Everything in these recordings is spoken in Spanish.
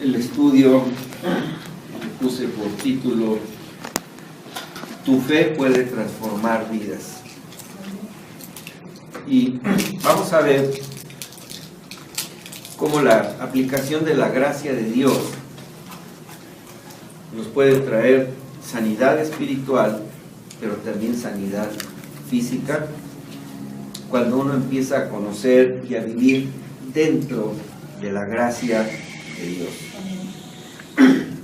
el estudio que puse por título Tu fe puede transformar vidas. Y vamos a ver cómo la aplicación de la gracia de Dios nos puede traer sanidad espiritual, pero también sanidad física, cuando uno empieza a conocer y a vivir dentro de la gracia de Dios.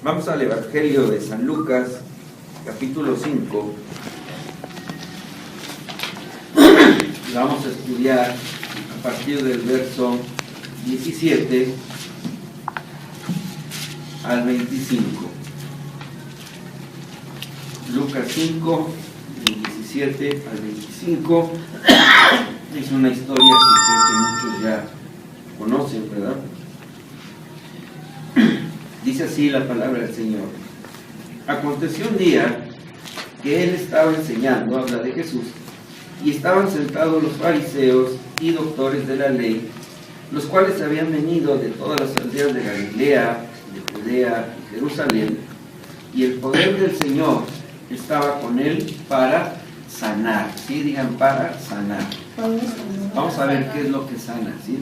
Vamos al Evangelio de San Lucas, capítulo 5. Vamos a estudiar a partir del verso 17 al 25. Lucas 5, del 17 al 25. Es una historia que creo que muchos ya conocen, ¿verdad? Dice así la palabra del Señor. Aconteció un día que él estaba enseñando, habla de Jesús, y estaban sentados los fariseos y doctores de la ley, los cuales habían venido de todas las aldeas de Galilea, de Judea y Jerusalén, y el poder del Señor estaba con él para sanar. ¿Sí? Digan, para sanar. Vamos a ver qué es lo que sana, ¿sí?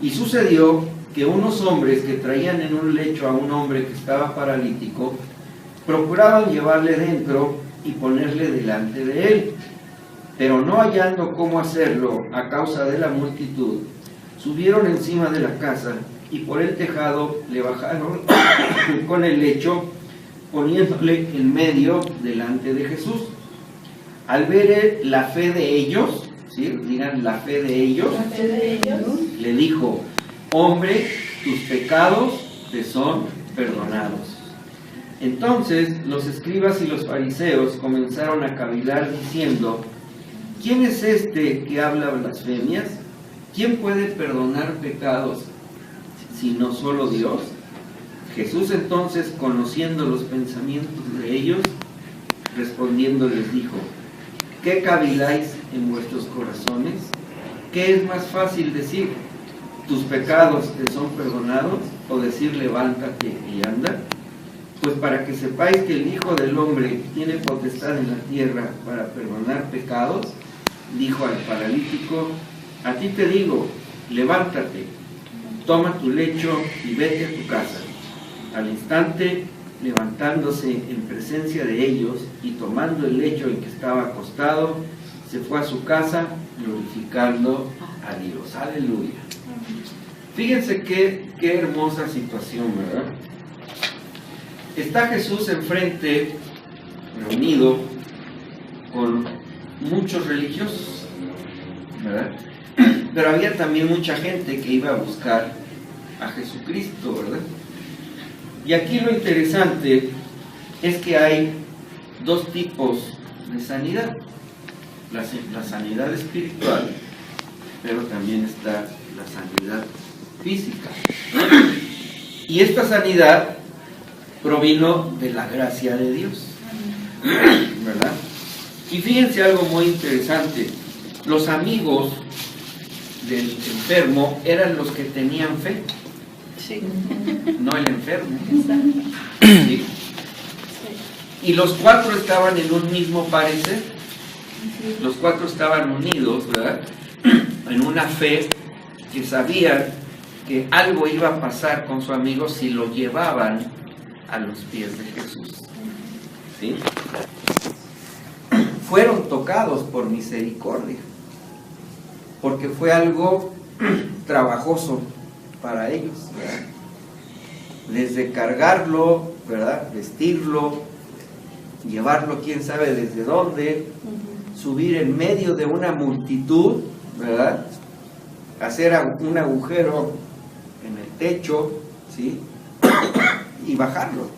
Y sucedió que unos hombres que traían en un lecho a un hombre que estaba paralítico, procuraban llevarle dentro y ponerle delante de él, pero no hallando cómo hacerlo a causa de la multitud, subieron encima de la casa y por el tejado le bajaron con el lecho, poniéndole en medio delante de Jesús. Al ver la fe de ellos, ¿sí? Digan, la fe de ellos, le dijo: hombre, tus pecados te son perdonados. Entonces los escribas y los fariseos comenzaron a cavilar diciendo: ¿quién es este que habla blasfemias? ¿Quién puede perdonar pecados sino solo Dios? Jesús entonces, conociendo los pensamientos de ellos, respondiendo les dijo: ¿qué caviláis en vuestros corazones? ¿Qué es más fácil decir: tus pecados te son perdonados, o decir: levántate y anda? Pues para que sepáis que el Hijo del Hombre tiene potestad en la tierra para perdonar pecados, dijo al paralítico: a ti te digo, levántate, toma tu lecho y vete a tu casa. Al instante, levantándose en presencia de ellos y tomando el lecho en que estaba acostado, se fue a su casa glorificando a Dios. Aleluya. Fíjense qué hermosa situación, ¿verdad? Está Jesús enfrente, reunido con muchos religiosos, ¿verdad? Pero había también mucha gente que iba a buscar a Jesucristo, ¿verdad? Y aquí lo interesante es que hay dos tipos de sanidad. La sanidad espiritual, pero también está la sanidad física. Y esta sanidad provino de la gracia de Dios, ¿verdad? Y fíjense algo muy interesante. Los amigos del enfermo eran los que tenían fe, sí, no el enfermo, ¿sí? Y los cuatro estaban en un mismo parecer. Los cuatro estaban unidos, ¿verdad? En una fe que sabían que algo iba a pasar con su amigo si lo llevaban a los pies de Jesús, ¿sí? Fueron tocados por misericordia, porque fue algo trabajoso para ellos, ¿verdad? Desde cargarlo, ¿verdad? Vestirlo, llevarlo quién sabe desde dónde, subir en medio de una multitud, ¿verdad? Hacer un agujero en el techo, ¿sí? Y bajarlo.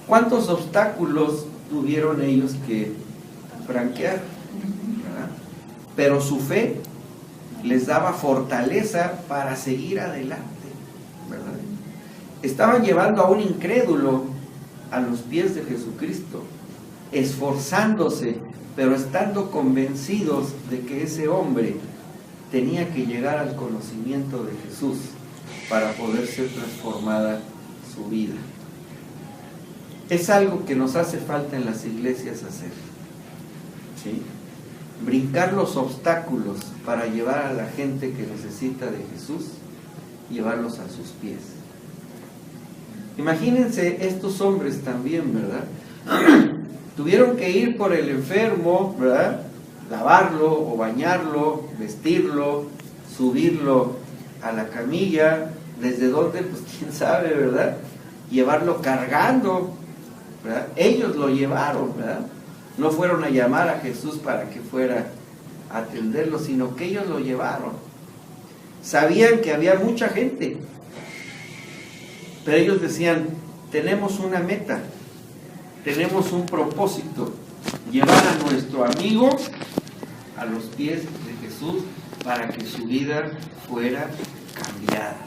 ¿Cuántos obstáculos tuvieron ellos que franquear? ¿Verdad? Pero su fe les daba fortaleza para seguir adelante, ¿verdad? Estaban llevando a un incrédulo a los pies de Jesucristo, esforzándose, pero estando convencidos de que ese hombre tenía que llegar al conocimiento de Jesús para poder ser transformada su vida. Es algo que nos hace falta en las iglesias hacer, ¿sí? Brincar los obstáculos para llevar a la gente que necesita de Jesús, llevarlos a sus pies. Imagínense estos hombres también, ¿verdad? Tuvieron que ir por el enfermo, ¿verdad? Lavarlo o bañarlo, vestirlo, subirlo a la camilla, desde donde, pues quién sabe, ¿verdad? Llevarlo cargando, ¿verdad? Ellos lo llevaron, ¿verdad? No fueron a llamar a Jesús para que fuera a atenderlo, sino que ellos lo llevaron. Sabían que había mucha gente, pero ellos decían, tenemos una meta, tenemos un propósito, llevar a nuestro amigo a los pies de Jesús para que su vida fuera cambiada.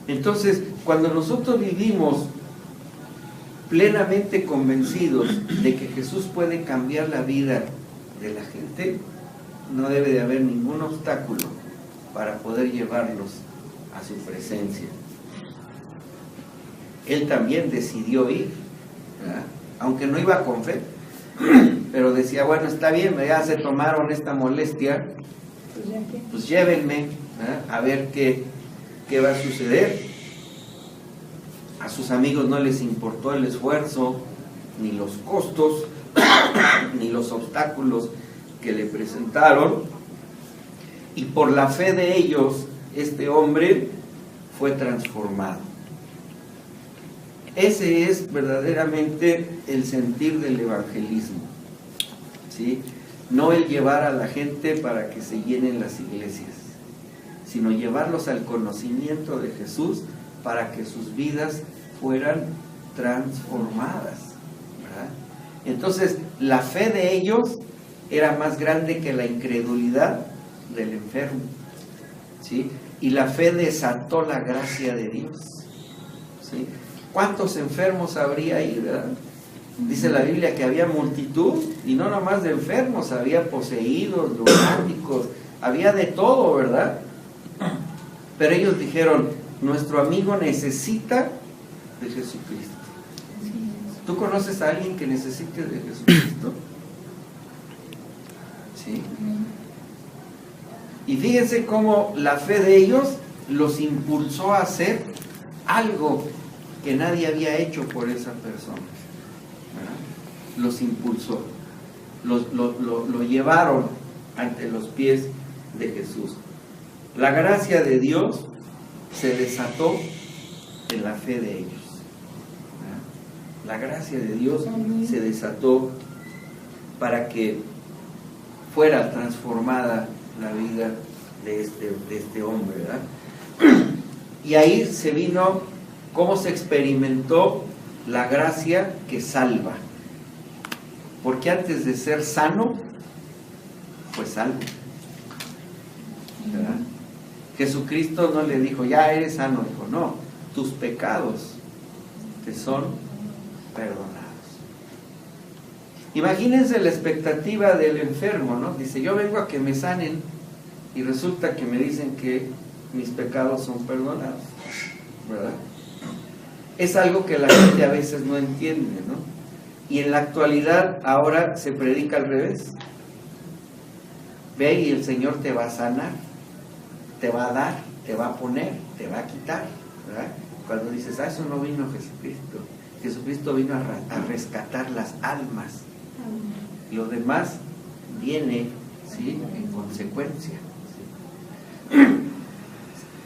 Entonces, cuando nosotros vivimos plenamente convencidos de que Jesús puede cambiar la vida de la gente, no debe de haber ningún obstáculo para poder llevarlos a su presencia. Él también decidió ir, ¿verdad? Aunque no iba con fe, pero decía, bueno, está bien, ya se tomaron esta molestia, pues llévenme, ¿verdad? A ver qué va a suceder. A sus amigos no les importó el esfuerzo, ni los costos, ni los obstáculos que le presentaron, y por la fe de ellos, este hombre fue transformado. Ese es verdaderamente el sentir del evangelismo, ¿sí? No el llevar a la gente para que se llenen las iglesias, sino llevarlos al conocimiento de Jesús para que sus vidas fueran transformadas, ¿verdad? Entonces, la fe de ellos era más grande que la incredulidad del enfermo, ¿sí? Y la fe desató la gracia de Dios, ¿sí? ¿Cuántos enfermos habría ahí, verdad? Dice la Biblia que había multitud, y no nomás de enfermos, había poseídos, lunáticos, había de todo, ¿verdad? Pero ellos dijeron, nuestro amigo necesita de Jesucristo. ¿Tú conoces a alguien que necesite de Jesucristo? ¿Sí? Y fíjense cómo la fe de ellos los impulsó a hacer algo que nadie había hecho por esa persona, ¿verdad? Los impulsó, lo llevaron ante los pies de Jesús. La gracia de Dios se desató en la fe de ellos, ¿verdad? La gracia de Dios se desató para que fuera transformada la vida de este hombre, ¿verdad? Y ahí se vino cómo se experimentó la gracia que salva. Porque antes de ser sano, fue salvo, ¿verdad? Jesucristo no le dijo, ya eres sano, dijo, no, tus pecados te son perdonados. Imagínense la expectativa del enfermo, ¿no? Dice, yo vengo a que me sanen y resulta que me dicen que mis pecados son perdonados, ¿verdad? Es algo que la gente a veces no entiende, ¿no? Y en la actualidad ahora se predica al revés. Ve y el Señor te va a sanar, te va a dar, te va a poner, te va a quitar, ¿verdad? Cuando dices, eso no vino Jesucristo. Jesucristo vino a rescatar las almas. Lo demás viene, ¿sí?, en consecuencia, ¿sí?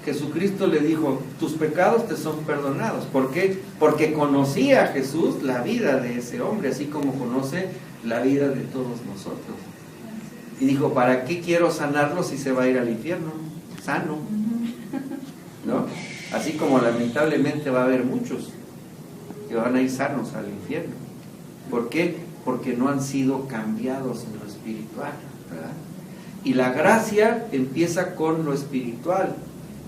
Jesucristo le dijo, tus pecados te son perdonados. ¿Por qué? Porque conocía a Jesús la vida de ese hombre, así como conoce la vida de todos nosotros. Y dijo, ¿para qué quiero sanarlo si se va a ir al infierno? Sano, ¿no? Así como lamentablemente va a haber muchos que van a ir sanos al infierno. ¿Por qué? Porque no han sido cambiados en lo espiritual, ¿verdad? Y la gracia empieza con lo espiritual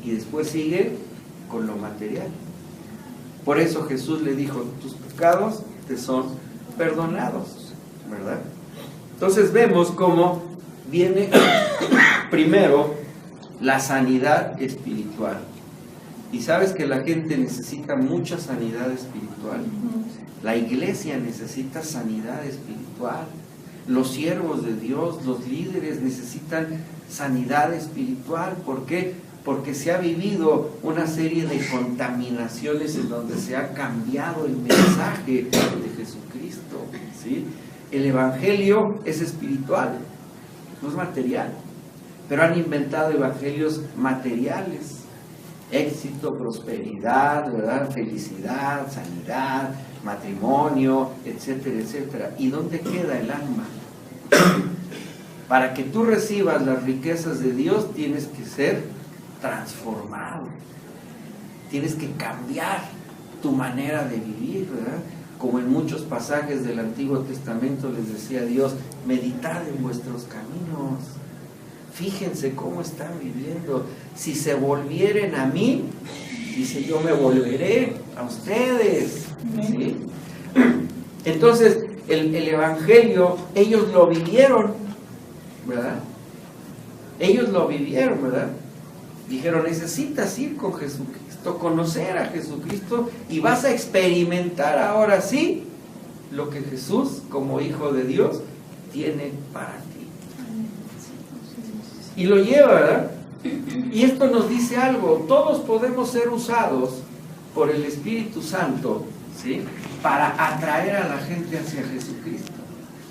y después sigue con lo material. Por eso Jesús le dijo, tus pecados te son perdonados, ¿verdad? Entonces vemos cómo viene primero la sanidad espiritual. Y sabes que la gente necesita mucha sanidad espiritual. La iglesia necesita sanidad espiritual. Los siervos de Dios, los líderes necesitan sanidad espiritual. ¿Por qué? Porque se ha vivido una serie de contaminaciones en donde se ha cambiado el mensaje de Jesucristo, ¿sí? El evangelio es espiritual, no es material, pero han inventado evangelios materiales: éxito, prosperidad, ¿verdad? Felicidad, sanidad, matrimonio, etcétera, etcétera. ¿Y dónde queda el alma? Para que tú recibas las riquezas de Dios tienes que ser transformado, tienes que cambiar tu manera de vivir, ¿verdad? Como en muchos pasajes del Antiguo Testamento les decía Dios: meditad en vuestros caminos, fíjense cómo están viviendo. Si se volvieren a mí, dice, yo me volveré a ustedes, ¿sí? Entonces el evangelio ellos lo vivieron, ¿verdad? Ellos lo vivieron, ¿verdad? Dijeron: necesitas ir con Jesucristo, conocer a Jesucristo, y vas a experimentar ahora sí lo que Jesús, como Hijo de Dios, tiene para ti. Y lo lleva, ¿verdad? Y esto nos dice algo: todos podemos ser usados por el Espíritu Santo, ¿sí?, para atraer a la gente hacia Jesucristo,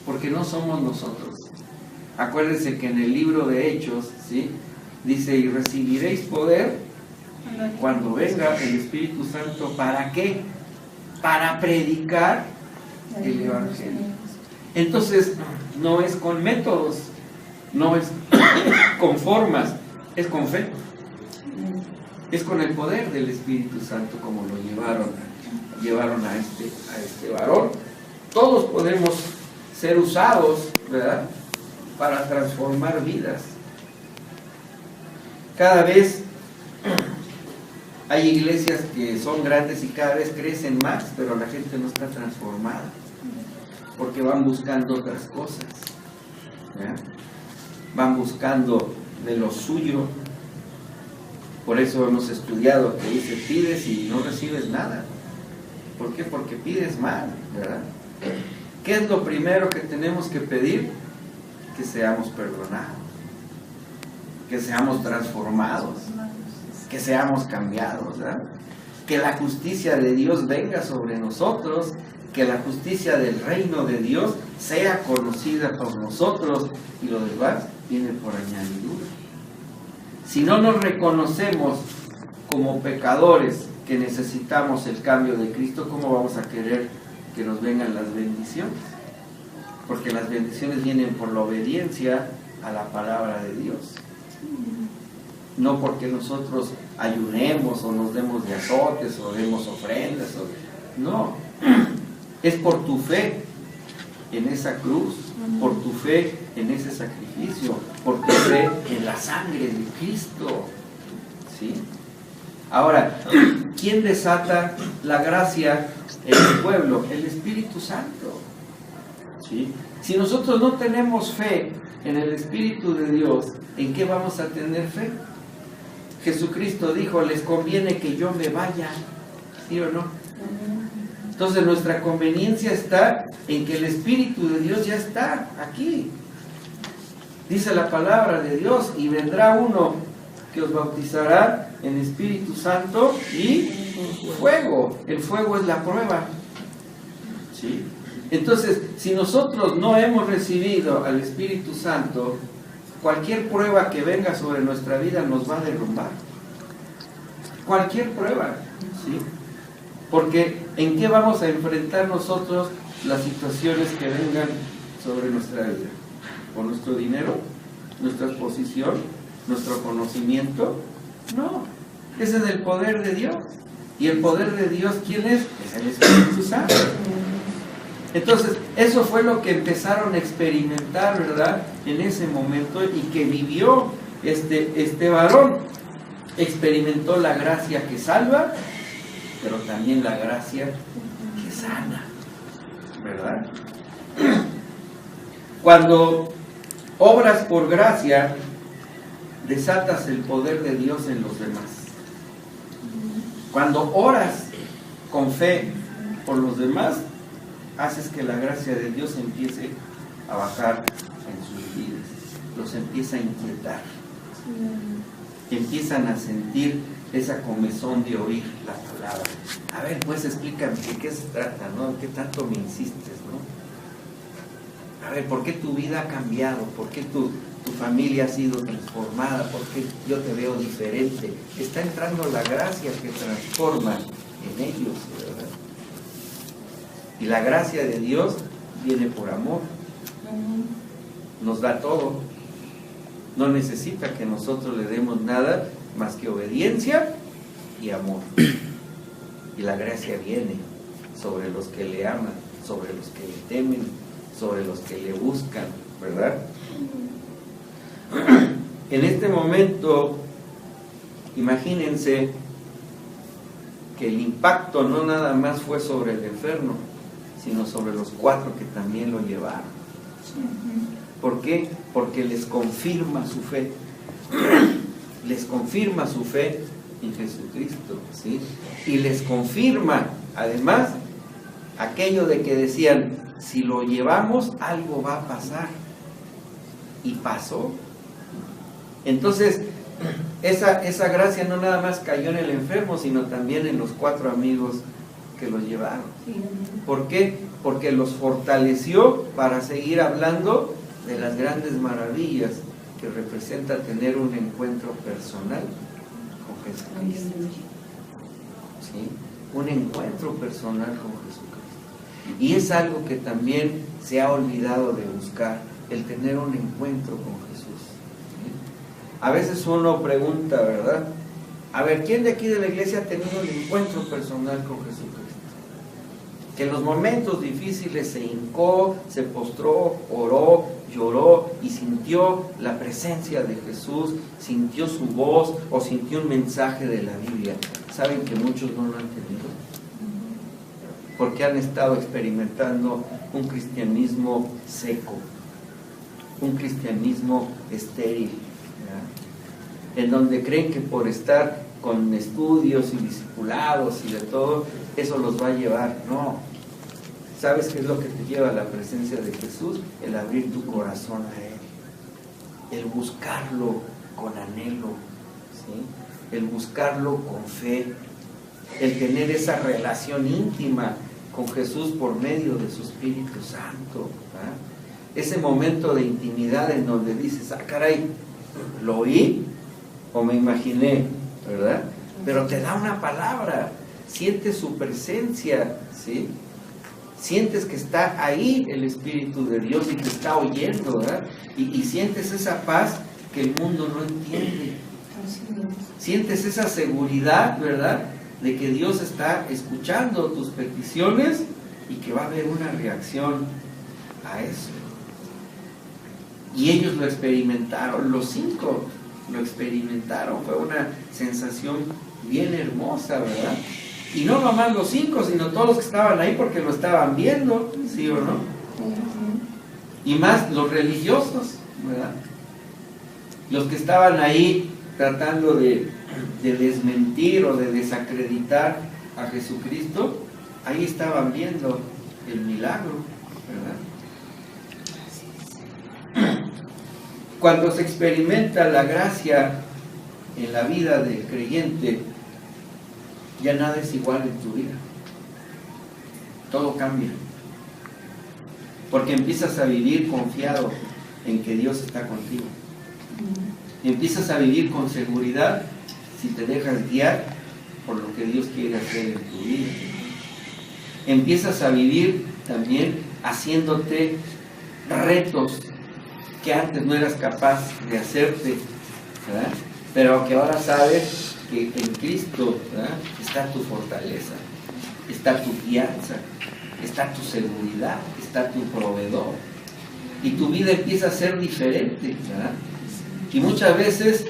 porque no somos nosotros. Acuérdense que en el libro de Hechos, ¿sí?, dice: y recibiréis poder cuando venga el Espíritu Santo. ¿Para qué? Para predicar el evangelio. Entonces, no es con métodos, no es con formas, es con fe. Es con el poder del Espíritu Santo, como lo llevaron a este varón. Todos podemos ser usados, ¿verdad?, para transformar vidas. Cada vez hay iglesias que son grandes y cada vez crecen más, pero la gente no está transformada, porque van buscando otras cosas, ¿ya? Van buscando de lo suyo. Por eso hemos estudiado que dice: pides y no recibes nada. ¿Por qué? Porque pides mal, ¿verdad? ¿Qué es lo primero que tenemos que pedir? Que seamos perdonados, que seamos transformados, que seamos cambiados, ¿verdad? Que la justicia de Dios venga sobre nosotros, que la justicia del reino de Dios sea conocida por nosotros, y lo demás viene por añadidura. Si no nos reconocemos como pecadores que necesitamos el cambio de Cristo, ¿cómo vamos a querer que nos vengan las bendiciones? Porque las bendiciones vienen por la obediencia a la palabra de Dios. No porque nosotros ayunemos o nos demos de azotes o demos ofrendas. No, es por tu fe en esa cruz, por tu fe en ese sacrificio, por tu fe en la sangre de Cristo, ¿sí? Ahora, ¿quién desata la gracia en el pueblo? El Espíritu Santo, ¿sí? Si nosotros no tenemos fe en el Espíritu de Dios, ¿en qué vamos a tener fe? Jesucristo dijo: les conviene que yo me vaya, ¿sí o no? Entonces nuestra conveniencia está en que el Espíritu de Dios ya está aquí. Dice la palabra de Dios: y vendrá uno que os bautizará en Espíritu Santo y fuego. El fuego es la prueba, ¿sí? Entonces, si nosotros no hemos recibido al Espíritu Santo, cualquier prueba que venga sobre nuestra vida nos va a derrumbar. Cualquier prueba, ¿sí? Porque ¿en qué vamos a enfrentar nosotros las situaciones que vengan sobre nuestra vida? ¿Con nuestro dinero? ¿Nuestra posición? ¿Nuestro conocimiento? No, ese es el poder de Dios. ¿Y el poder de Dios quién es? Es el Espíritu Santo. Entonces, eso fue lo que empezaron a experimentar, ¿verdad?, en ese momento, y que vivió este varón. Experimentó la gracia que salva, pero también la gracia que sana, ¿verdad? Cuando obras por gracia, desatas el poder de Dios en los demás. Cuando oras con fe por los demás, haces que la gracia de Dios empiece a bajar en sus vidas, los empieza a inquietar, empiezan a sentir esa comezón de oír la palabra. A ver, pues explícame de qué se trata, ¿no? ¿Qué tanto me insistes, no? A ver, ¿por qué tu vida ha cambiado? ¿Por qué tu familia ha sido transformada? ¿Por qué yo te veo diferente? Está entrando la gracia que transforma en ellos, ¿verdad? Y la gracia de Dios viene por amor. Nos da todo. No necesita que nosotros le demos nada más que obediencia y amor. Y la gracia viene sobre los que le aman, sobre los que le temen, sobre los que le buscan, ¿verdad? En este momento, imagínense que el impacto no nada más fue sobre el enfermo, sino sobre los 4 que también lo llevaron. ¿Por qué? Porque les confirma su fe. Les confirma su fe en Jesucristo, ¿sí? Y les confirma, además, aquello de que decían, si lo llevamos, algo va a pasar. Y pasó. Entonces, esa gracia no nada más cayó en el enfermo, sino también en los 4 amigos que lo llevaron. ¿Por qué? Porque los fortaleció para seguir hablando de las grandes maravillas que representa tener un encuentro personal con Jesucristo. ¿Sí? Un encuentro personal con Jesucristo. Y es algo que también se ha olvidado de buscar, el tener un encuentro con Jesús. ¿Sí? A veces uno pregunta, ¿verdad? A ver, ¿quién de aquí de la iglesia ha tenido un encuentro personal con Jesucristo? Que en los momentos difíciles se hincó, se postró, oró, lloró y sintió la presencia de Jesús, sintió su voz o sintió un mensaje de la Biblia. ¿Saben que muchos no lo han tenido? Porque han estado experimentando un cristianismo seco, un cristianismo estéril, ¿verdad? En donde creen que por estar con estudios y discipulados y de todo, eso los va a llevar. No. ¿Sabes qué es lo que te lleva a la presencia de Jesús? El abrir tu corazón a Él, el buscarlo con anhelo, ¿sí? El buscarlo con fe, el tener esa relación íntima con Jesús por medio de su Espíritu Santo, ¿verdad? Ese momento de intimidad en donde dices, ah, caray, ¿lo oí o me imaginé? ¿Verdad? Pero te da una palabra, sientes su presencia, ¿sí? Sientes que está ahí el Espíritu de Dios y te está oyendo, ¿verdad? Y sientes esa paz que el mundo no entiende. Sientes esa seguridad, ¿verdad? De que Dios está escuchando tus peticiones y que va a haber una reacción a eso. Y ellos lo experimentaron, los 5 lo experimentaron, fue una sensación bien hermosa, ¿verdad? Y no nomás los 5, sino todos los que estaban ahí porque lo estaban viendo, ¿sí o no? Y más los religiosos, ¿verdad? Los que estaban ahí tratando de desmentir o de desacreditar a Jesucristo, ahí estaban viendo el milagro, ¿verdad? Cuando se experimenta la gracia en la vida del creyente, ya nada es igual en tu vida. Todo cambia. Porque empiezas a vivir confiado en que Dios está contigo. Empiezas a vivir con seguridad si te dejas guiar por lo que Dios quiere hacer en tu vida. Empiezas a vivir también haciéndote retos que antes no eras capaz de hacerte, ¿verdad? Pero que ahora sabes que en Cristo, ¿verdad?, está tu fortaleza, está tu fianza, está tu seguridad, está tu proveedor. Y tu vida empieza a ser diferente, ¿verdad? Y muchas veces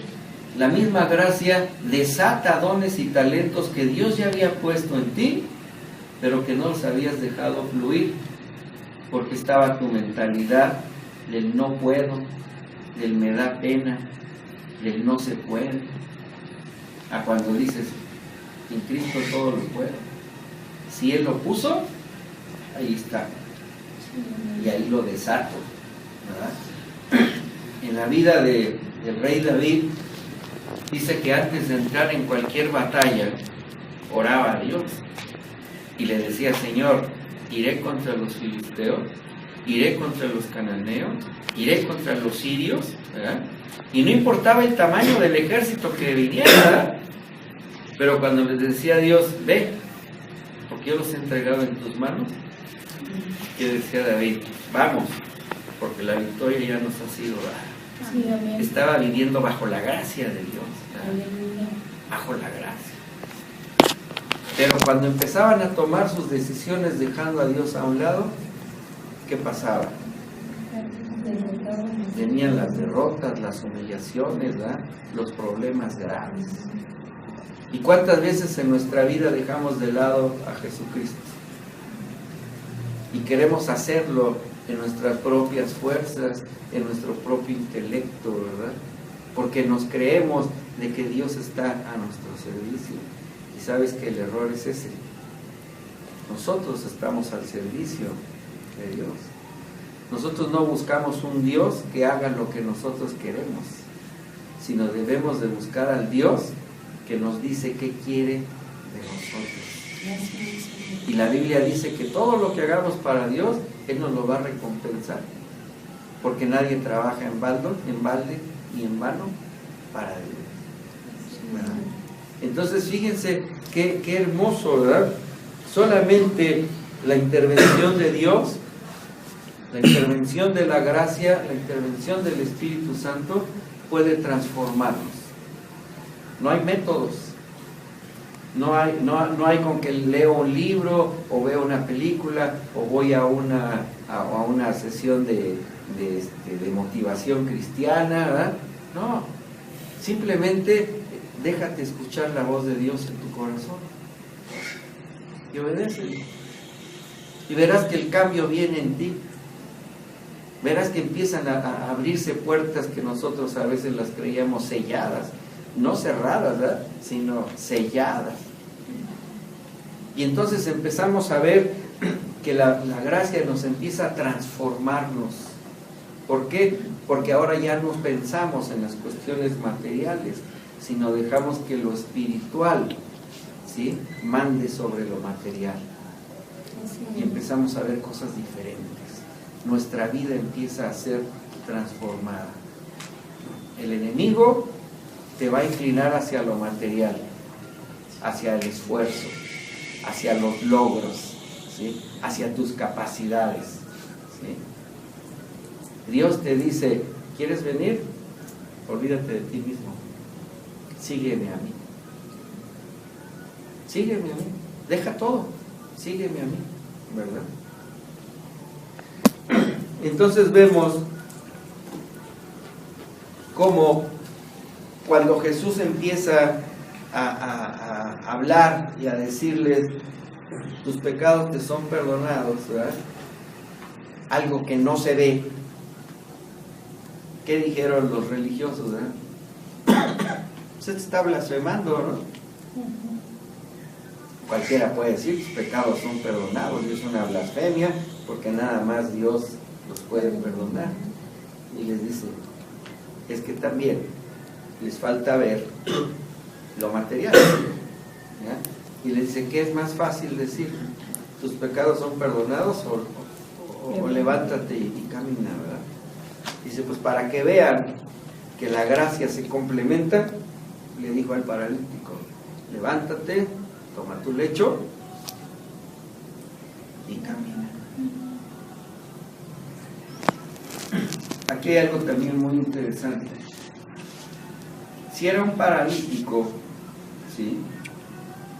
la misma gracia desata dones y talentos que Dios ya había puesto en ti, pero que no los habías dejado fluir, porque estaba tu mentalidad del no puedo, del me da pena, del no se puede. A cuando dices, En Cristo todo lo puedo. Si Él lo puso, ahí está. Y ahí lo desato, ¿verdad? En la vida del rey David, dice que antes de entrar en cualquier batalla, oraba a Dios. Y le decía: Señor, iré contra los filisteos, iré contra los cananeos, iré contra los sirios, ¿verdad? Y no importaba el tamaño del ejército que viniera, ¿verdad? Pero cuando les decía a Dios: ve, porque yo los he entregado en tus manos, que decía David: vamos, porque la victoria ya nos ha sido dada. Sí, amén. Estaba viviendo bajo la gracia de Dios, ¿verdad? Aleluya. Bajo la gracia. Pero cuando empezaban a tomar sus decisiones dejando a Dios a un lado, ¿qué pasaba? Venían las derrotas, las humillaciones, ¿verdad? Los problemas graves. ¿Y cuántas veces en nuestra vida dejamos de lado a Jesucristo? Y queremos hacerlo en nuestras propias fuerzas, en nuestro propio intelecto, ¿verdad? Porque nos creemos de que Dios está a nuestro servicio. Y sabes que el error es ese. Nosotros estamos al servicio de Dios. Nosotros no buscamos un Dios que haga lo que nosotros queremos, sino debemos de buscar al Dios que nos dice qué quiere de nosotros. Y la Biblia dice que todo lo que hagamos para Dios, Él nos lo va a recompensar. Porque nadie trabaja en balde ni en vano para Dios, ¿verdad? Entonces fíjense qué hermoso, ¿verdad? Solamente la intervención de Dios, la intervención de la gracia, la intervención del Espíritu Santo puede transformarnos. No hay métodos, no hay con que leo un libro o veo una película o voy a una sesión de motivación cristiana, ¿verdad? No, simplemente déjate escuchar la voz de Dios en tu corazón y obedécele. Y verás que el cambio viene en ti. Verás que empiezan a abrirse puertas que nosotros a veces las creíamos selladas. No cerradas, ¿verdad? Sino selladas. Y entonces empezamos a ver que la gracia nos empieza a transformarnos. ¿Por qué? Porque ahora ya no pensamos en las cuestiones materiales, sino dejamos que lo espiritual, ¿sí?, mande sobre lo material. Y empezamos a ver cosas diferentes. Nuestra vida empieza a ser transformada. El enemigo te va a inclinar hacia lo material, hacia el esfuerzo, hacia los logros, ¿sí?, hacia tus capacidades, ¿sí? Dios te dice: ¿quieres venir? Olvídate de ti mismo. Sígueme a mí. Sígueme a mí. Deja todo. Sígueme a mí, ¿verdad? Entonces vemos cómo cuando Jesús empieza a hablar y a decirles: tus pecados te son perdonados, ¿verdad? Algo que no se ve. ¿Qué dijeron los religiosos, verdad? Usted está blasfemando, ¿no? Cualquiera puede decir: tus pecados son perdonados, y es una blasfemia, porque nada más Dios los puede perdonar. Y les dice: es que también les falta ver lo material, ¿ya? Y les dice: ¿qué es más fácil decir? ¿Tus pecados son perdonados o levántate y camina, verdad? Dice: pues para que vean que la gracia se complementa, le dijo al paralítico: levántate, toma tu lecho y camina. Aquí hay algo también muy interesante. Si era un paralítico, ¿sí?,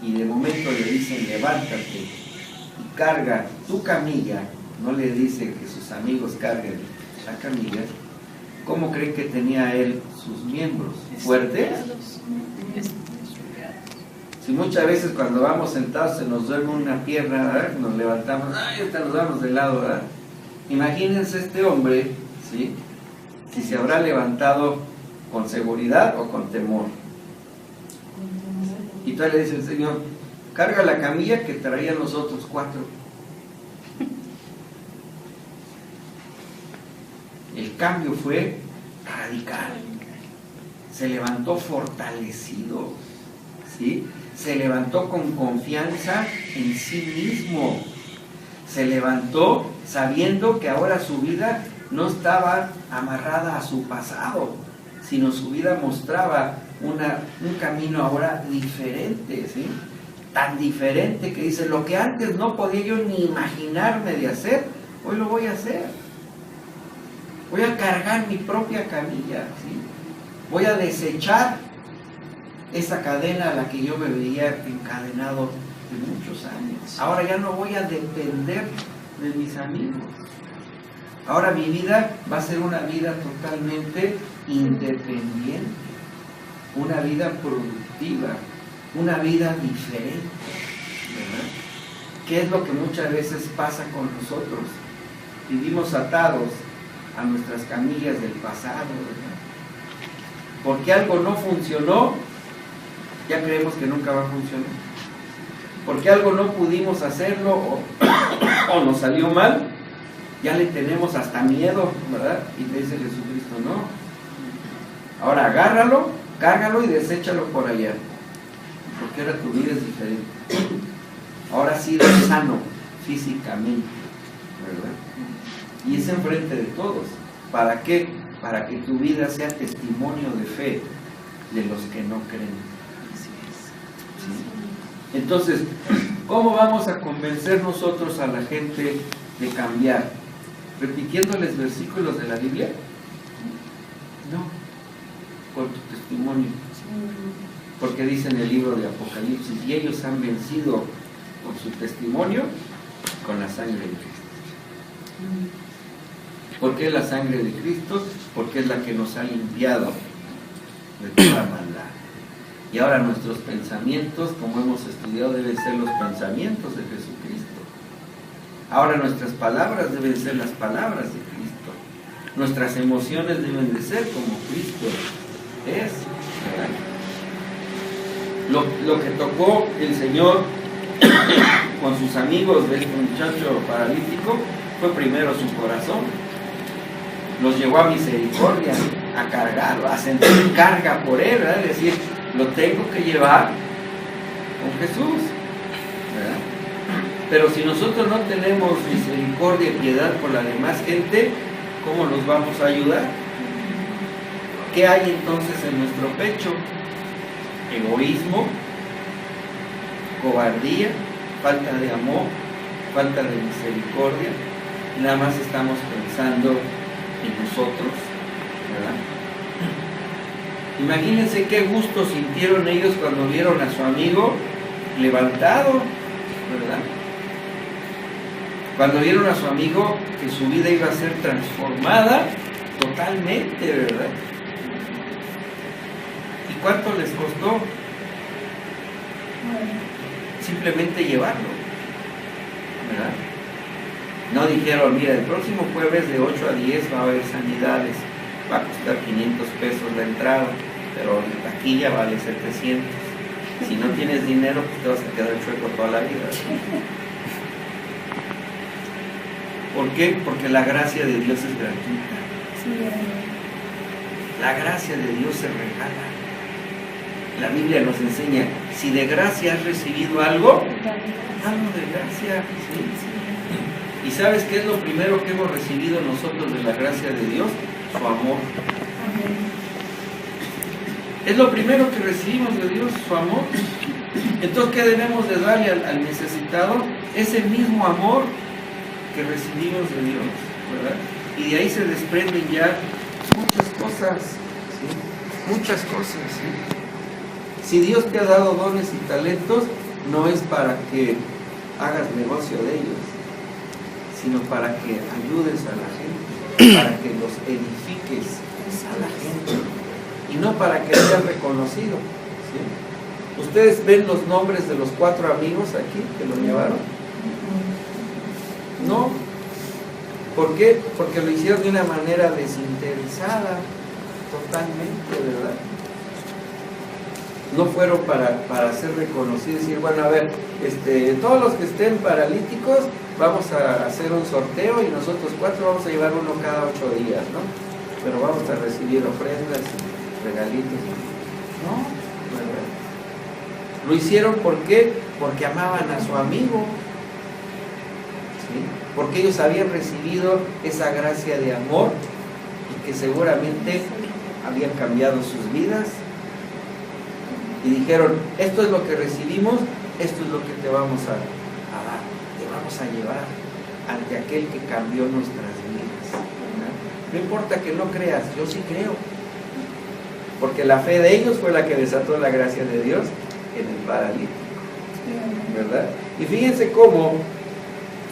y de momento le dicen: levántate y carga tu camilla, no le dice que sus amigos carguen la camilla, ¿cómo creen que tenía él sus miembros? ¿Fuertes? Si muchas veces cuando vamos sentados se nos duerme una pierna, ¿verdad?, nos levantamos, ahorita nos damos de lado, ¿verdad? Imagínense este hombre, ¿sí?, si se habrá levantado con seguridad o con temor. Y Entonces le dice el Señor, carga la camilla que traían los otros 4. El cambio fue radical. Se levantó fortalecido, ¿sí? Se levantó con confianza en sí mismo. Se levantó sabiendo que ahora su vida no estaba amarrada a su pasado, sino su vida mostraba un camino ahora diferente, ¿sí? Tan diferente que dice, lo que antes no podía yo ni imaginarme de hacer, hoy lo voy a hacer. Voy a cargar mi propia camilla, ¿sí? Voy a desechar esa cadena a la que yo me veía encadenado de muchos años. Ahora ya no voy a depender de mis amigos. Ahora mi vida va a ser una vida totalmente independiente, una vida productiva, una vida diferente, ¿verdad? ¿Qué es lo que muchas veces pasa con nosotros? Vivimos atados a nuestras camillas del pasado, ¿verdad? Porque algo no funcionó, ya creemos que nunca va a funcionar. Porque algo no pudimos hacerlo o nos salió mal, ya le tenemos hasta miedo, ¿verdad? Y te dice Jesucristo, no. Ahora agárralo, cárgalo y deséchalo por allá. Porque ahora tu vida es diferente. Ahora sí eres sano físicamente, ¿verdad? Y es enfrente de todos. ¿Para qué? Para que tu vida sea testimonio de fe de los que no creen. ¿Sí? Entonces, ¿cómo vamos a convencer nosotros a la gente de cambiar? ¿Repitiéndoles versículos de la Biblia? No, por tu testimonio. Porque dice en el libro de Apocalipsis, y ellos han vencido por su testimonio con la sangre de Cristo. ¿Por qué la sangre de Cristo? Porque es la que nos ha limpiado de toda maldad. Y ahora nuestros pensamientos, como hemos estudiado, deben ser los pensamientos de Jesucristo. Ahora nuestras palabras deben ser las palabras de Cristo. Nuestras emociones deben de ser como Cristo es. Lo que tocó el Señor con sus amigos de este muchacho paralítico fue primero su corazón. Los llevó a misericordia, a cargarlo, a sentir carga por él, ¿verdad? Es decir, lo tengo que llevar con Jesús, ¿verdad? Pero si nosotros no tenemos misericordia y piedad por la demás gente, ¿cómo nos vamos a ayudar? ¿Qué hay entonces en nuestro pecho? Egoísmo, cobardía, falta de amor, falta de misericordia. Nada más estamos pensando en nosotros, ¿verdad? Imagínense qué gusto sintieron ellos cuando vieron a su amigo levantado, ¿verdad? Cuando vieron a su amigo que su vida iba a ser transformada totalmente, ¿verdad? ¿Y cuánto les costó? Simplemente llevarlo, ¿verdad? No dijeron, mira, el próximo jueves de 8 a 10 va a haber sanidades, va a costar 500 pesos la entrada, pero la taquilla vale 700. Si no tienes dinero, pues te vas a quedar chueco toda la vida. ¿Por qué? Porque la gracia de Dios es gratuita. La gracia de Dios se regala. La Biblia nos enseña, si de gracia has recibido algo, hazlo de gracia. ¿Sí? ¿Y sabes qué es lo primero que hemos recibido nosotros de la gracia de Dios? Su amor. Es lo primero que recibimos de Dios, su amor. Entonces, ¿qué debemos de darle al necesitado? Ese mismo amor que recibimos de Dios, ¿verdad? Y de ahí se desprenden ya muchas cosas, ¿sí? Muchas cosas, ¿sí? Si Dios te ha dado dones y talentos, no es para que hagas negocio de ellos, sino para que ayudes a la gente, para que los edifiques a la gente, y no para que sean reconocidos, ¿sí? ¿Ustedes ven los nombres de los 4 amigos aquí que lo llevaron? No. ¿Por qué? Porque lo hicieron de una manera desinteresada, totalmente, ¿verdad? no fueron para ser reconocidos y decir, bueno, a ver, todos los que estén paralíticos, vamos a hacer un sorteo y nosotros 4 vamos a llevar uno cada 8 días, ¿no? Pero vamos a recibir ofrendas y regalitos. No, ¿verdad? Lo hicieron, ¿por qué? Porque amaban a su amigo, ¿sí? Porque ellos habían recibido esa gracia de amor y que seguramente habían cambiado sus vidas. Y dijeron, esto es lo que recibimos, esto es lo que te vamos a dar, te vamos a llevar ante aquel que cambió nuestras vidas, ¿verdad? No importa que no creas, yo sí creo, porque la fe de ellos fue la que desató la gracia de Dios en el paralítico, ¿verdad? Y fíjense cómo,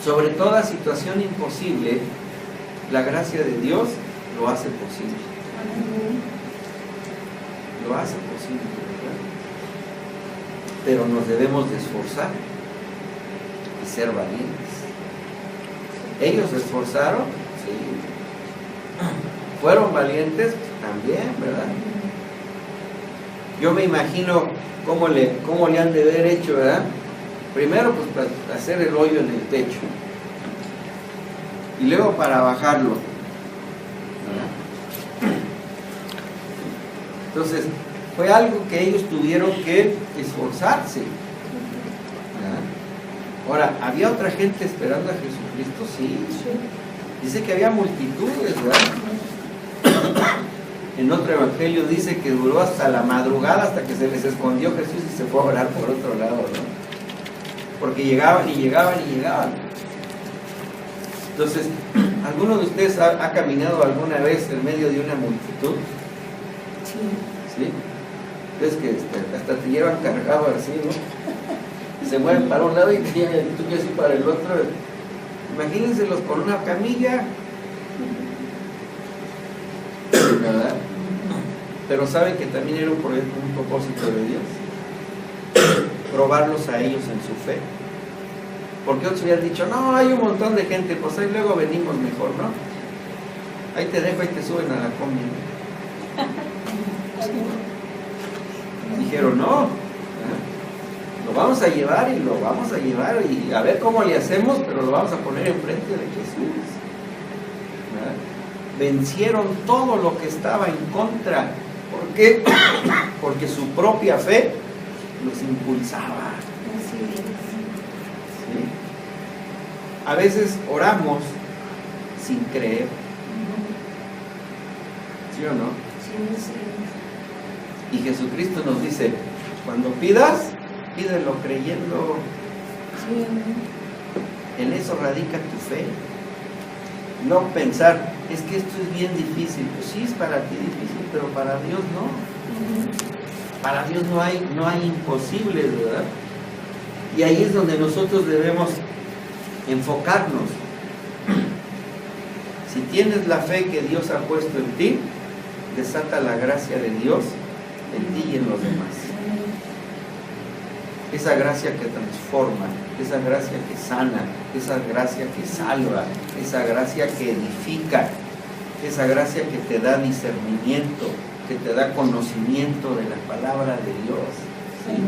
sobre toda situación imposible, la gracia de Dios lo hace posible. Lo hace posible, ¿verdad? Pero nos debemos de esforzar y ser valientes. Ellos se esforzaron, sí. Fueron valientes también, ¿verdad? Yo me imagino cómo le han de haber hecho, ¿verdad? Primero, pues para hacer el hoyo en el techo y luego para bajarlo, ¿verdad? Entonces, fue algo que ellos tuvieron que esforzarse, ¿verdad? Ahora, ¿había otra gente esperando a Jesucristo? Sí. Dice que había multitudes, ¿verdad? En otro evangelio dice que duró hasta la madrugada, hasta que se les escondió Jesús y se fue a orar por otro lado, ¿no? Porque llegaban y llegaban y llegaban. Entonces, ¿alguno de ustedes ha caminado alguna vez en medio de una multitud? ¿Sí? Es que hasta te llevan cargado así, ¿no? Y se mueven para un lado y tú así para el otro. Imagínenselos con una camilla, ¿verdad? Pero saben que también era un propósito de Dios, probarlos a ellos en su fe. Porque otros habían dicho, no, hay un montón de gente, pues ahí luego venimos mejor, ¿no? Ahí te dejo, ahí te suben a la combi, ¿no? Dijeron, no, lo vamos a llevar y lo vamos a llevar y a ver cómo le hacemos, pero lo vamos a poner enfrente de Jesús, ¿verdad? Vencieron todo lo que estaba en contra. ¿Por qué? Porque su propia fe los impulsaba. ¿Sí? A veces oramos sin creer. ¿Sí o no? Y Jesucristo nos dice, cuando pidas, pídelo creyendo. En eso radica tu fe. No pensar, es que esto es bien difícil. Pues sí, es para ti difícil, pero para Dios no. Para Dios no hay imposibles, ¿verdad? Y ahí es donde nosotros debemos enfocarnos. Si tienes la fe que Dios ha puesto en ti, desata la gracia de Dios en ti y en los demás. Esa gracia que transforma, esa gracia que sana, esa gracia que salva, esa gracia que edifica, esa gracia que te da discernimiento, que te da conocimiento de la palabra de Dios, ¿sí?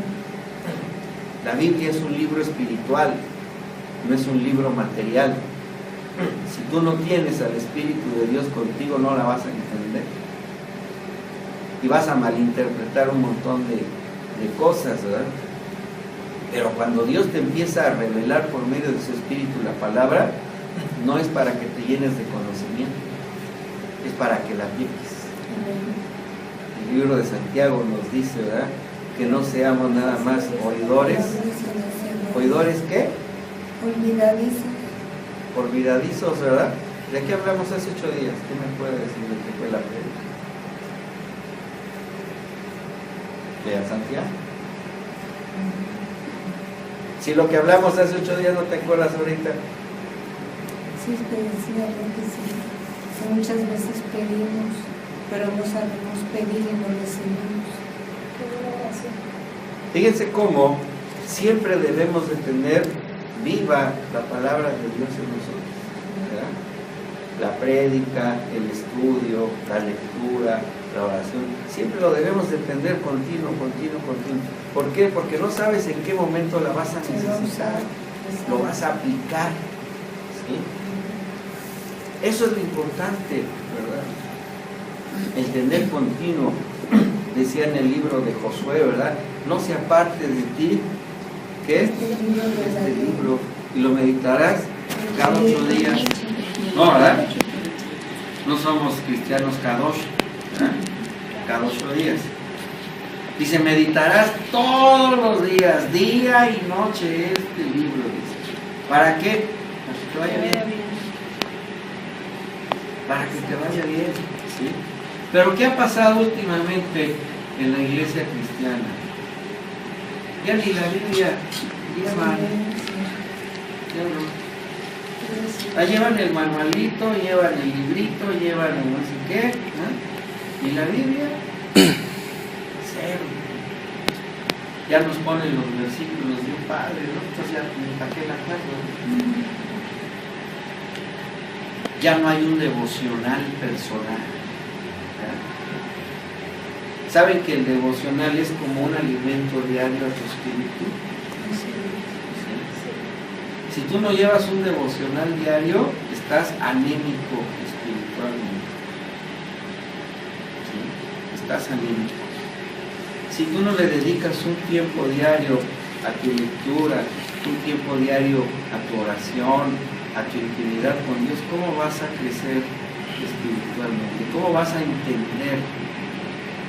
La Biblia es un libro espiritual, no es un libro material. Si tú no tienes al Espíritu de Dios contigo, no la vas a entender y vas a malinterpretar un montón de cosas, ¿verdad? Pero cuando Dios te empieza a revelar por medio de su Espíritu la palabra, no es para que te llenes de conocimiento, es para que la apliques. El libro de Santiago nos dice, ¿verdad?, que no seamos nada más oidores. ¿Oidores qué? Olvidadizos. Olvidadizos, ¿verdad? ¿De qué hablamos hace 8 días? ¿Quién me puede decir de qué fue la prédica? ¿De Santiago? Si lo que hablamos hace 8 días no te acuerdas ahorita. Sí, precisamente sí. Que muchas veces pedimos, pero no sabemos pedir y no recibimos. Fíjense cómo siempre debemos de tener viva la palabra de Dios en nosotros, ¿verdad? La prédica, el estudio, la lectura, la oración. Siempre lo debemos de tener continuo. ¿Por qué? Porque no sabes en qué momento la vas a necesitar, lo vas a aplicar. ¿Sí? Eso es lo importante, ¿verdad? El tener continuo. Decía en el libro de Josué, ¿verdad? No se aparte de ti, ¿qué? Este libro, y lo meditarás cada 8 días. No, ¿verdad? No somos cristianos kadosh, ¿verdad? Cada 8 días. Dice, meditarás todos los días, día y noche, este libro, dice. ¿Para qué? Para que te vaya bien. Para que te vaya bien, ¿sí? Pero ¿qué ha pasado últimamente en la iglesia cristiana? Ya ni la Biblia llevan. Ya no. Ahí llevan el manualito, llevan el librito, llevan el no sé qué, ¿no? Y la Biblia, cero. Ya nos ponen los versículos de un padre, ¿no? Entonces ya me saqué la clase, ¿no? Ya no hay un devocional personal. ¿Saben que el devocional es como un alimento diario a tu espíritu? Sí. Si tú no llevas un devocional diario, estás anémico espiritualmente. ¿Sí? Estás anémico. Si tú no le dedicas un tiempo diario a tu lectura, un tiempo diario a tu oración, a tu intimidad con Dios, ¿cómo vas a crecer espiritualmente? ¿Cómo vas a entender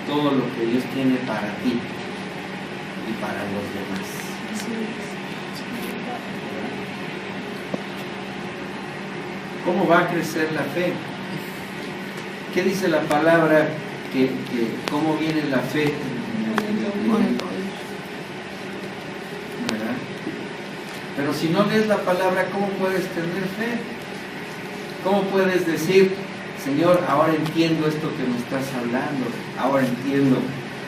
todo lo que Dios tiene para ti y para los demás? ¿Cómo va a crecer la fe? ¿Qué dice la palabra? ¿Cómo viene la fe? ¿Verdad? Pero si no lees la palabra, ¿cómo puedes tener fe? ¿Cómo puedes decir, Señor, ahora entiendo esto que me estás hablando, ahora entiendo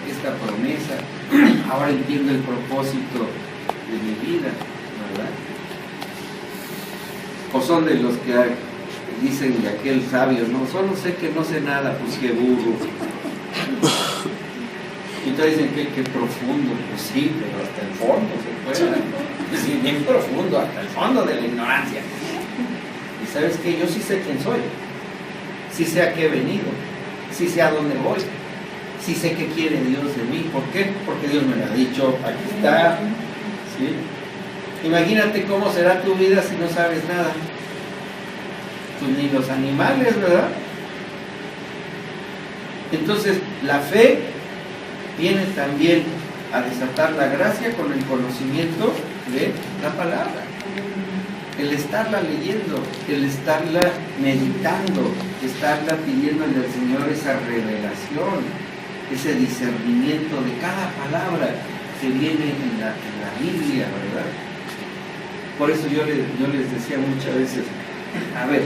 esta promesa, ahora entiendo el propósito de mi vida, ¿verdad? O son de los que dicen de aquel sabio, no, solo sé que no sé nada, pues qué burro. Y te dicen que profundo, pues sí, pero hasta el fondo se puede, sí, bien profundo, hasta el fondo de la ignorancia. Y sabes que yo sí sé quién soy. Sí sé a qué he venido, sí sé a dónde voy, sí sé qué quiere Dios de mí. ¿Por qué? Porque Dios me lo ha dicho, aquí está. ¿Sí? Imagínate cómo será tu vida si no sabes nada. Pues ni los animales, ¿verdad? Entonces, la fe viene también a desatar la gracia con el conocimiento de la palabra. El estarla leyendo, el estarla meditando, estarla pidiéndole al Señor esa revelación, ese discernimiento de cada palabra que viene en la Biblia, ¿verdad? Por eso yo les decía muchas veces, a ver,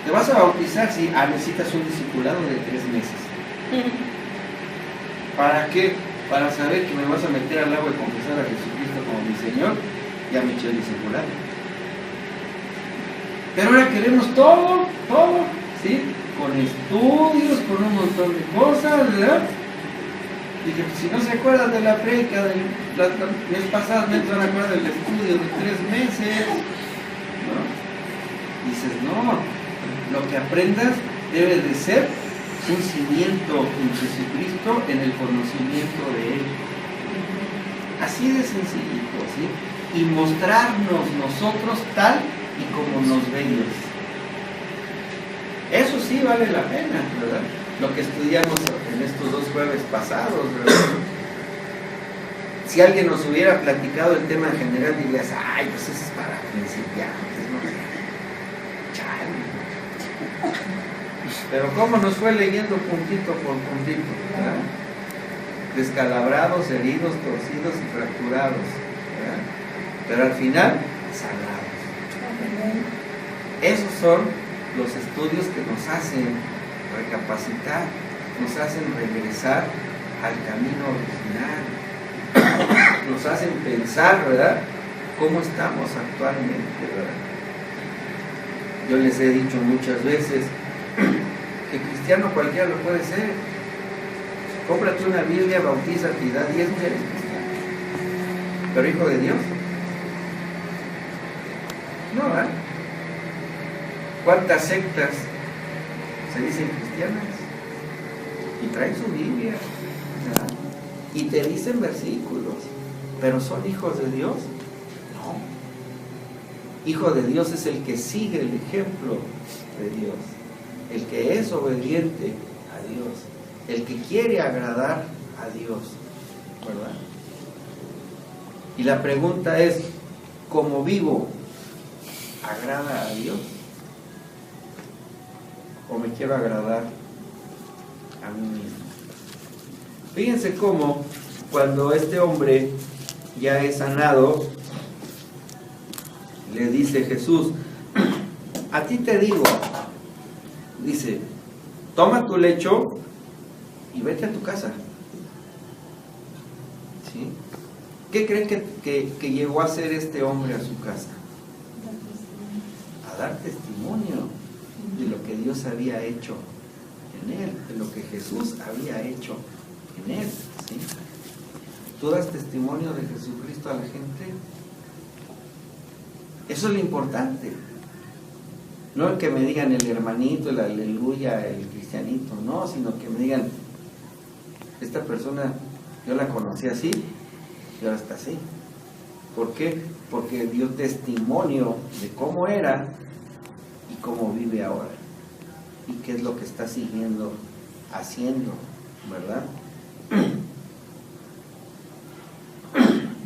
te vas a bautizar, sí, necesitas un discipulado de 3 meses. ¿Para qué? Para saber que me vas a meter al agua y confesar a Jesucristo como mi Señor, ya me eché el discipulado. Pero ahora queremos todo, ¿sí? Con estudios, con un montón de cosas, ¿verdad? Y que si no se acuerdan de la prédica del mes pasado, no se van a acordar del estudio de 3 meses, ¿no? Dices, no, lo que aprendas debe de ser un cimiento en Jesucristo, en el conocimiento de Él. Así de sencillito, ¿sí? Y mostrarnos nosotros tal y como nos ve Dios. Eso sí vale la pena, ¿verdad? Lo que estudiamos en estos 2 jueves pasados, ¿verdad? Si alguien nos hubiera platicado el tema en general, dirías, ay, pues eso es para principiantes, ¿no? Chale. Pero cómo nos fue leyendo puntito por puntito, ¿verdad? Descalabrados, heridos, torcidos y fracturados, ¿verdad? Pero al final, sanados. Esos son los estudios que nos hacen recapacitar, nos hacen regresar al camino original, nos hacen pensar, ¿verdad?, cómo estamos actualmente, ¿verdad? Yo les he dicho muchas veces que cristiano cualquiera lo puede ser, Cómprate una Biblia, bautízate y da diezmo y eres cristiano. Pero hijo de Dios, no, ¿verdad? ¿Cuántas sectas se dicen cristianas? Y traen su Biblia, ¿verdad? Y te dicen versículos, pero ¿son hijos de Dios? No. Hijo de Dios es el que sigue el ejemplo de Dios, el que es obediente a Dios, el que quiere agradar a Dios, ¿verdad? Y la pregunta es, ¿cómo vivo? ¿Agrada a Dios? ¿O me quiero agradar a mí mismo? Fíjense cómo cuando este hombre ya es sanado, le dice Jesús, a ti te digo, dice, toma tu lecho y vete a tu casa. ¿Sí? ¿Qué creen que llegó a hacer este hombre a su casa? A dar testimonio de lo que Dios había hecho en él, de lo que Jesús había hecho en él. ¿Sí? ¿Tú das testimonio de Jesucristo a la gente? Eso es lo importante. No el que me digan el hermanito, el aleluya, el cristianito, no, sino que me digan, esta persona yo la conocí así y ahora está así. ¿Por qué? Porque dio testimonio de cómo era y cómo vive ahora. Y qué es lo que está siguiendo haciendo, ¿verdad?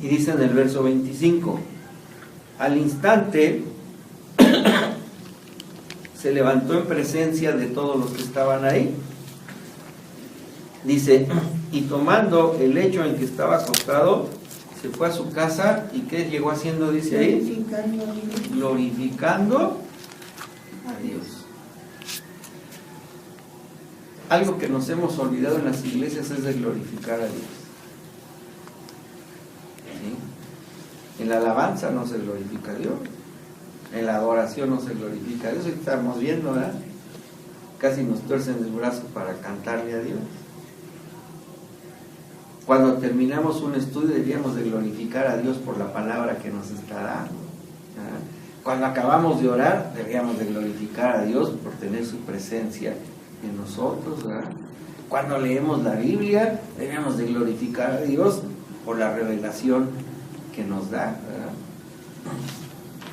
Y dice en el verso 25, al instante se levantó en presencia de todos los que estaban ahí. Dice, y tomando el lecho en que estaba acostado, se fue a su casa. ¿Y qué llegó haciendo? Dice ahí, glorificando a Dios. Algo que nos hemos olvidado en las iglesias es de glorificar a Dios. ¿Sí? En la alabanza no se glorifica a Dios, en la adoración no se glorifica a Dios. Estamos viendo, ¿verdad? Casi nos tuercen el brazo para cantarle a Dios. Cuando terminamos un estudio deberíamos de glorificar a Dios por la palabra que nos está dando, ¿verdad? Cuando acabamos de orar deberíamos de glorificar a Dios por tener su presencia en nosotros, ¿verdad? Cuando leemos la Biblia deberíamos de glorificar a Dios por la revelación que nos da, ¿verdad?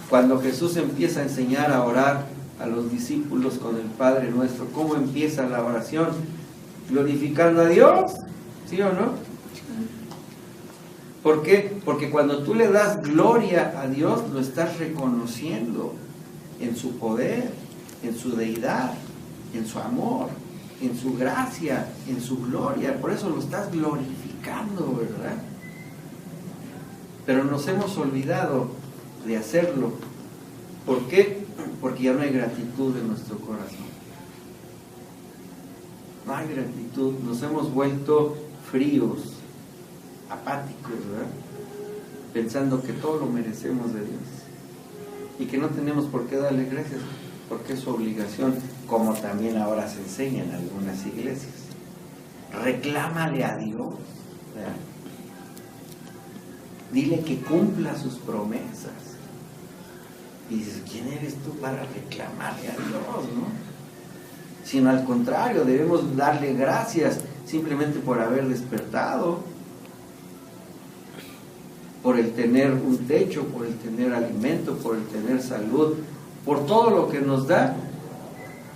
Cuando Jesús empieza a enseñar a orar a los discípulos con el Padre Nuestro, ¿cómo empieza la oración? Glorificando a Dios, ¿sí o no? ¿Por qué? Porque cuando tú le das gloria a Dios, lo estás reconociendo en su poder, en su deidad, en su amor, en su gracia, en su gloria. Por eso lo estás glorificando, ¿verdad? Pero nos hemos olvidado de hacerlo. ¿Por qué? Porque ya no hay gratitud en nuestro corazón. No hay gratitud. Nos hemos vuelto fríos, apáticos, ¿verdad? Pensando que todo lo merecemos de Dios y que no tenemos por qué darle gracias, porque es su obligación, como también ahora se enseña en algunas iglesias. Reclámale a Dios, ¿verdad? Dile que cumpla sus promesas. Y dices, ¿quién eres tú para reclamarle a Dios, no? Sino al contrario, debemos darle gracias simplemente por haber despertado, por el tener un techo, por el tener alimento, por el tener salud, por todo lo que nos da.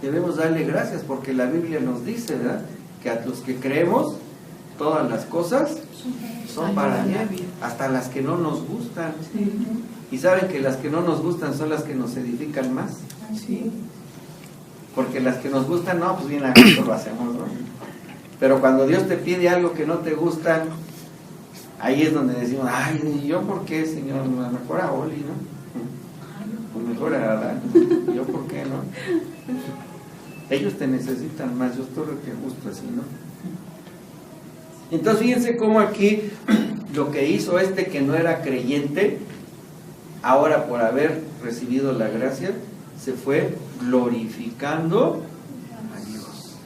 Debemos darle gracias porque la Biblia nos dice, ¿verdad?, que a los que creemos todas las cosas son para bien, hasta las que no nos gustan. Y saben que las que no nos gustan son las que nos edifican más. Porque las que nos gustan, no, pues bien a gusto lo hacemos, ¿no? Pero cuando Dios te pide algo que no te gusta, ahí es donde decimos, ay, ¿yo por qué, Señor? Mejor a Oli, ¿no? O mejor a Adán. ¿Yo por qué, no? Ellos te necesitan más, yo estoy que justo así, ¿no? Entonces fíjense cómo aquí lo que hizo este que no era creyente, ahora por haber recibido la gracia, se fue glorificando a Dios.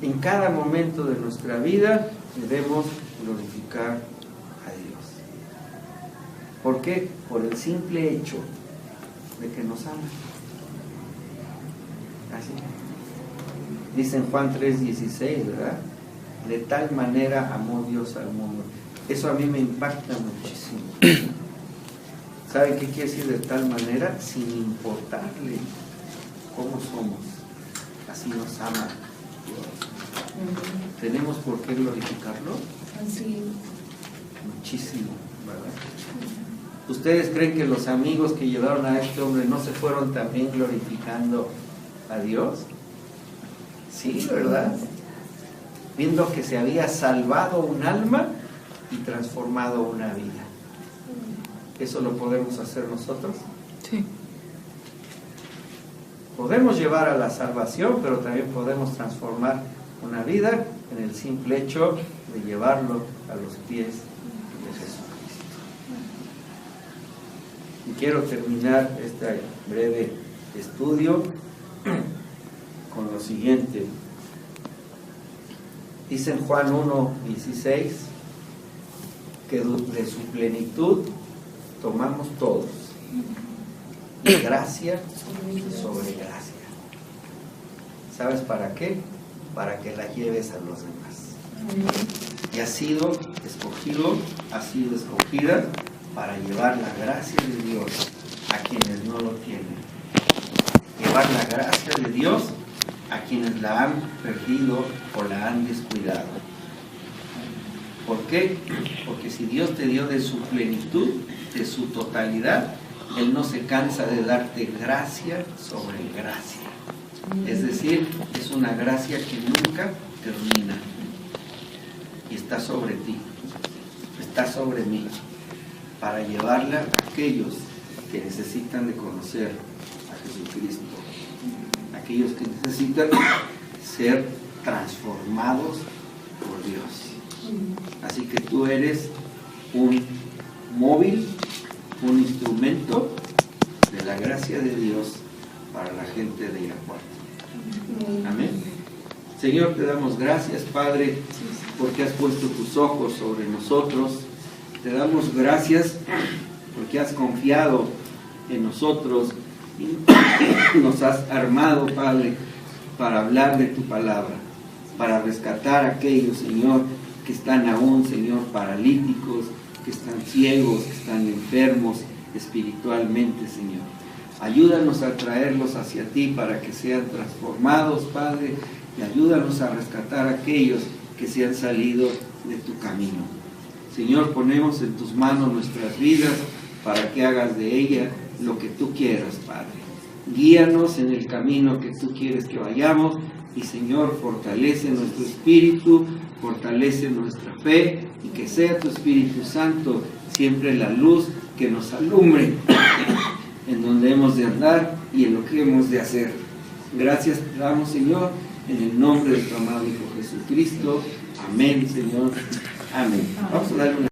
En cada momento de nuestra vida debemos glorificar a Dios. ¿Por qué? Por el simple hecho de que nos ama. Así. Dice en Juan 3:16, ¿verdad? De tal manera amó Dios al mundo. Eso a mí me impacta muchísimo. ¿Saben qué quiere decir de tal manera? Sin importarle cómo somos. Así nos ama Dios. ¿Tenemos por qué glorificarlo? Así. Muchísimo, ¿verdad? ¿Ustedes creen que los amigos que llevaron a este hombre no se fueron también glorificando a Dios? Sí, ¿verdad? Viendo que se había salvado un alma y transformado una vida. ¿Eso lo podemos hacer nosotros? Sí. Podemos llevar a la salvación, pero también podemos transformar una vida en el simple hecho de llevarlo a los pies de Jesucristo. Y quiero terminar este breve estudio con lo siguiente. Dice en Juan 1:16 que de su plenitud tomamos todos, y gracia sobre gracia. ¿Sabes para qué? Para que la lleves a los demás. Y has sido escogida para llevar la gracia de Dios a quienes no lo tienen. Llevar la gracia de Dios a quienes la han perdido o la han descuidado. ¿Por qué? Porque si Dios te dio de su plenitud, de su totalidad, Él no se cansa de darte gracia sobre gracia. Es decir, es una gracia que nunca termina. Y está sobre ti, está sobre mí, para llevarla a aquellos que necesitan de conocer a Jesucristo. Aquellos que necesitan ser transformados por Dios. Así que tú eres un móvil, un instrumento de la gracia de Dios para la gente de Irapuato. Amén. Señor, te damos gracias, Padre, porque has puesto tus ojos sobre nosotros. Te damos gracias porque has confiado en nosotros y nos has armado, Padre, para hablar de tu palabra, para rescatar a aquellos, Señor, que están aún, Señor, paralíticos, que están ciegos, que están enfermos espiritualmente, Señor. Ayúdanos a traerlos hacia ti para que sean transformados, Padre, y ayúdanos a rescatar a aquellos que se han salido de tu camino. Señor, ponemos en tus manos nuestras vidas para que hagas de ella lo que tú quieras, Padre. Guíanos en el camino que tú quieres que vayamos y, Señor, fortalece nuestro espíritu, fortalece nuestra fe y que sea tu Espíritu Santo siempre la luz que nos alumbre en donde hemos de andar y en lo que hemos de hacer. Gracias te damos, Señor, en el nombre de tu amado Hijo Jesucristo. Amén, Señor. Amén. Vamos a darle una